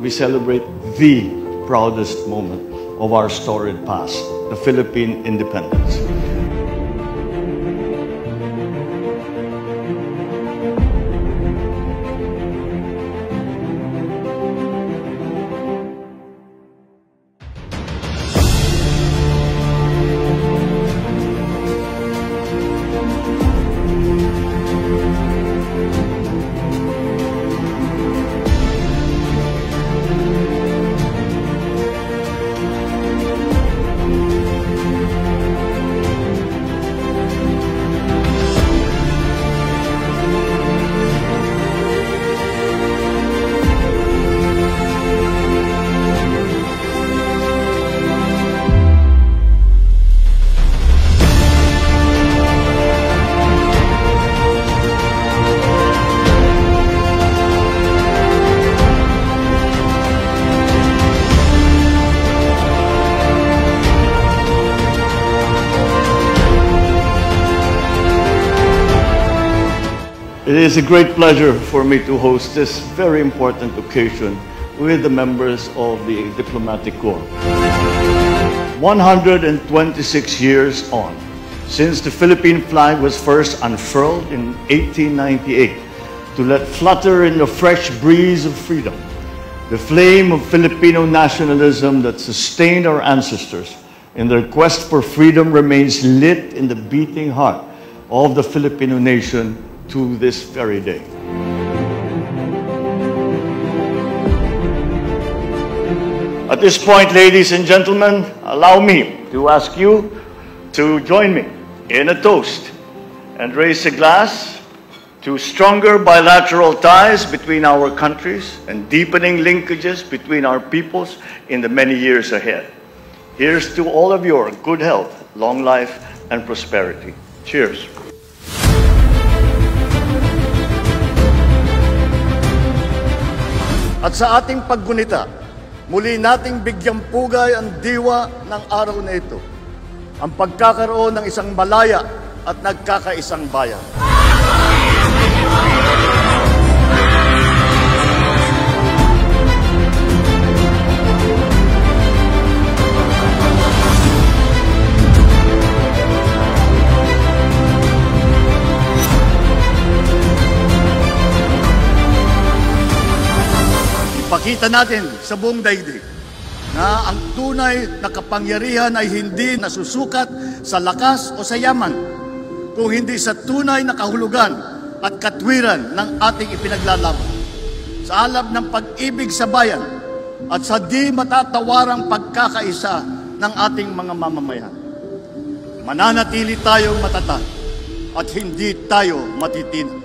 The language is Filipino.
we celebrate the proudest moment of our storied past, the Philippine independence. It is a great pleasure for me to host this very important occasion with the members of the Diplomatic Corps. 126 years on, since the Philippine flag was first unfurled in 1898 to let flutter in the fresh breeze of freedom, the flame of Filipino nationalism that sustained our ancestors in their quest for freedom remains lit in the beating heart of the Filipino nation to this very day. At this point, ladies and gentlemen, allow me to ask you to join me in a toast and raise a glass to stronger bilateral ties between our countries and deepening linkages between our peoples in the many years ahead. Here's to all of your good health, long life, and prosperity. Cheers. At sa ating paggunita, muli nating bigyang pugay ang diwa ng araw na ito, ang pagkakaroon ng isang malaya at nagkakaisang bayan. Ipakita natin sa buong daigdig na ang tunay na kapangyarihan ay hindi nasusukat sa lakas o sa yaman, kung hindi sa tunay na kahulugan at katwiran ng ating ipinaglalaban, sa alab ng pag-ibig sa bayan at sa di matatawarang pagkakaisa ng ating mga mamamayan. Mananatili tayong matatag at hindi tayo matitinag.